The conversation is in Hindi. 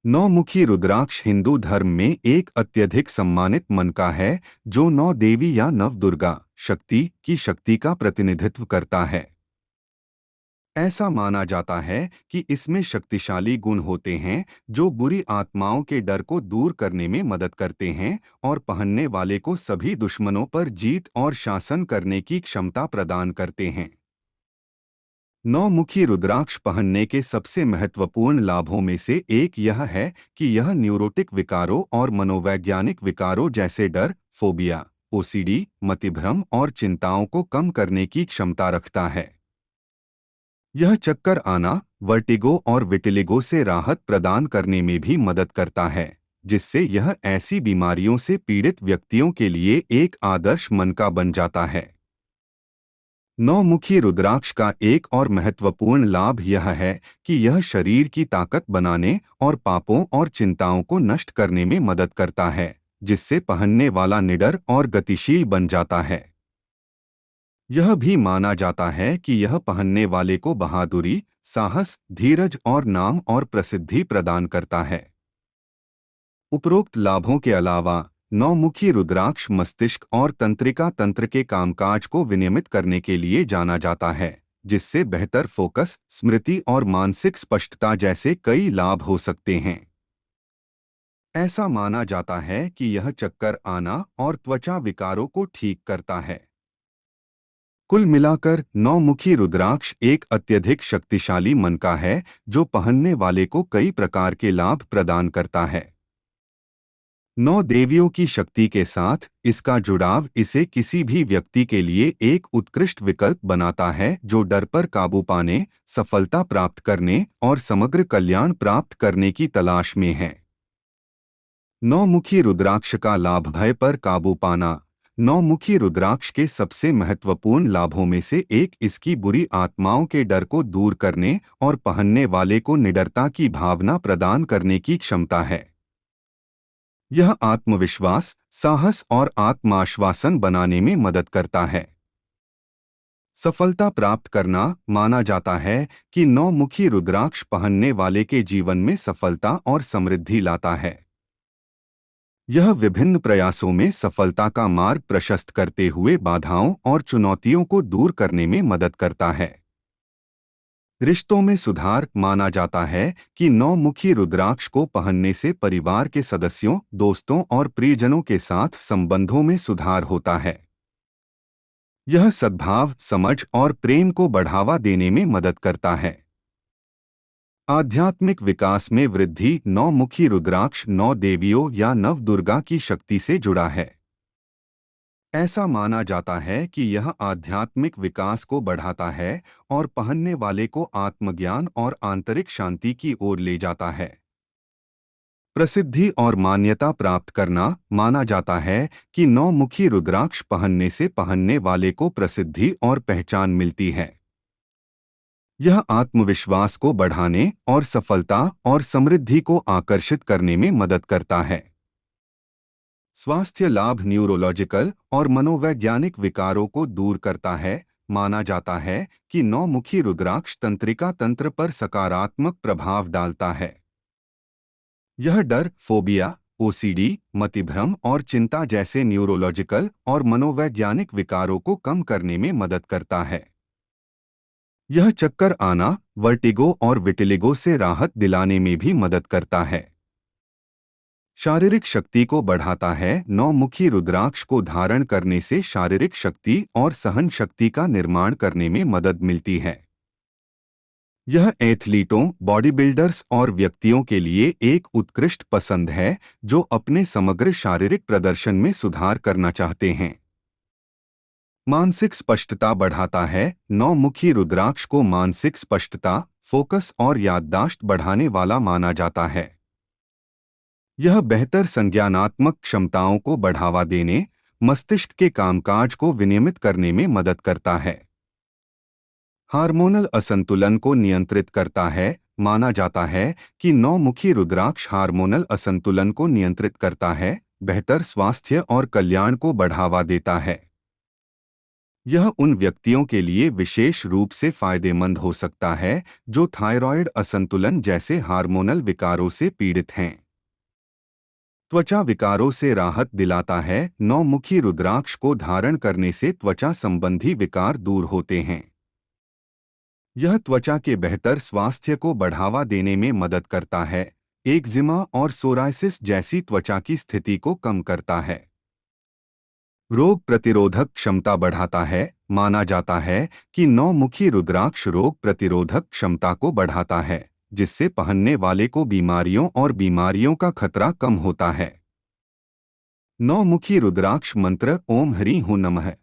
नौमुखी रुद्राक्ष हिंदू धर्म में एक अत्यधिक सम्मानित मनका है जो नौ देवी या नव दुर्गा शक्ति की शक्ति का प्रतिनिधित्व करता है। ऐसा माना जाता है कि इसमें शक्तिशाली गुण होते हैं जो बुरी आत्माओं के डर को दूर करने में मदद करते हैं और पहनने वाले को सभी दुश्मनों पर जीत और शासन करने की क्षमता प्रदान करते हैं। नौमुखी रुद्राक्ष पहनने के सबसे महत्वपूर्ण लाभों में से एक यह है कि यह न्यूरोटिक विकारों और मनोवैज्ञानिक विकारों जैसे डर, फोबिया, ओसीडी, मतिभ्रम और चिंताओं को कम करने की क्षमता रखता है। यह चक्कर आना, वर्टिगो और विटिलिगो से राहत प्रदान करने में भी मदद करता है, जिससे यह ऐसी बीमारियों से पीड़ित व्यक्तियों के लिए एक आदर्श मनका बन जाता है। नौमुखी रुद्राक्ष का एक और महत्वपूर्ण लाभ यह है कि यह शरीर की ताकत बनाने और पापों और चिंताओं को नष्ट करने में मदद करता है, जिससे पहनने वाला निडर और गतिशील बन जाता है। यह भी माना जाता है कि यह पहनने वाले को बहादुरी, साहस, धीरज और नाम और प्रसिद्धि प्रदान करता है। उपरोक्त लाभों के अलावा नौमुखी रुद्राक्ष मस्तिष्क और तंत्रिका तंत्र के कामकाज को विनियमित करने के लिए जाना जाता है, जिससे बेहतर फोकस, स्मृति और मानसिक स्पष्टता जैसे कई लाभ हो सकते हैं। ऐसा माना जाता है कि यह चक्कर आना और त्वचा विकारों को ठीक करता है। कुल मिलाकर नौमुखी रुद्राक्ष एक अत्यधिक शक्तिशाली मनका है जो पहनने वाले को कई प्रकार के लाभ प्रदान करता है। नौ देवियों की शक्ति के साथ इसका जुड़ाव इसे किसी भी व्यक्ति के लिए एक उत्कृष्ट विकल्प बनाता है जो डर पर काबू पाने, सफलता प्राप्त करने और समग्र कल्याण प्राप्त करने की तलाश में है। नौमुखी रुद्राक्ष का लाभ भय पर काबू पाना। नौमुखी रुद्राक्ष के सबसे महत्वपूर्ण लाभों में से एक इसकी बुरी आत्माओं के डर को दूर करने और पहनने वाले को निडरता की भावना प्रदान करने की क्षमता है। यह आत्मविश्वास, साहस और आत्माश्वासन बनाने में मदद करता है। सफलता प्राप्त करना। माना जाता है कि नौमुखी रुद्राक्ष पहनने वाले के जीवन में सफलता और समृद्धि लाता है। यह विभिन्न प्रयासों में सफलता का मार्ग प्रशस्त करते हुए बाधाओं और चुनौतियों को दूर करने में मदद करता है। रिश्तों में सुधार। माना जाता है कि नौमुखी रुद्राक्ष को पहनने से परिवार के सदस्यों, दोस्तों और प्रियजनों के साथ संबंधों में सुधार होता है। यह सद्भाव, समझ और प्रेम को बढ़ावा देने में मदद करता है। आध्यात्मिक विकास में वृद्धि। नौमुखी रुद्राक्ष नौ देवियों या नव दुर्गा की शक्ति से जुड़ा है। ऐसा माना जाता है कि यह आध्यात्मिक विकास को बढ़ाता है और पहनने वाले को आत्मज्ञान और आंतरिक शांति की ओर ले जाता है। प्रसिद्धि और मान्यता प्राप्त करना। माना जाता है कि नौमुखी रुद्राक्ष पहनने से पहनने वाले को प्रसिद्धि और पहचान मिलती है। यह आत्मविश्वास को बढ़ाने और सफलता और समृद्धि को आकर्षित करने में मदद करता है। स्वास्थ्य लाभ। न्यूरोलॉजिकल और मनोवैज्ञानिक विकारों को दूर करता है। माना जाता है कि नौमुखी रुद्राक्ष तंत्रिका तंत्र पर सकारात्मक प्रभाव डालता है। यह डर, फोबिया, ओसीडी, मतिभ्रम और चिंता जैसे न्यूरोलॉजिकल और मनोवैज्ञानिक विकारों को कम करने में मदद करता है। यह चक्कर आना, वर्टिगो और विटिलिगो से राहत दिलाने में भी मदद करता है। शारीरिक शक्ति को बढ़ाता है। नौमुखी रुद्राक्ष को धारण करने से शारीरिक शक्ति और सहन शक्ति का निर्माण करने में मदद मिलती है। यह एथलीटों, बॉडी बिल्डर्स और व्यक्तियों के लिए एक उत्कृष्ट पसंद है जो अपने समग्र शारीरिक प्रदर्शन में सुधार करना चाहते हैं। मानसिक स्पष्टता बढ़ाता है। नौमुखी रुद्राक्ष को मानसिक स्पष्टता, फोकस और याददाश्त बढ़ाने वाला माना जाता है। यह बेहतर संज्ञानात्मक क्षमताओं को बढ़ावा देने, मस्तिष्क के कामकाज को विनियमित करने में मदद करता है। हार्मोनल असंतुलन को नियंत्रित करता है। माना जाता है कि नौमुखी रुद्राक्ष हार्मोनल असंतुलन को नियंत्रित करता है, बेहतर स्वास्थ्य और कल्याण को बढ़ावा देता है। यह उन व्यक्तियों के लिए विशेष रूप से फायदेमंद हो सकता है जो थायराइड असंतुलन जैसे हार्मोनल विकारों से पीड़ित हैं। त्वचा विकारों से राहत दिलाता है। नौमुखी रुद्राक्ष को धारण करने से त्वचा संबंधी विकार दूर होते हैं। यह त्वचा के बेहतर स्वास्थ्य को बढ़ावा देने में मदद करता है। एक्जिमा और सोरायसिस जैसी त्वचा की स्थिति को कम करता है। रोग प्रतिरोधक क्षमता बढ़ाता है। माना जाता है कि नौमुखी रुद्राक्ष रोग प्रतिरोधक क्षमता को बढ़ाता है, जिससे पहनने वाले को बीमारियों का खतरा कम होता है। नौमुखी रुद्राक्ष मंत्र ओम ह्रीं हूं नमः।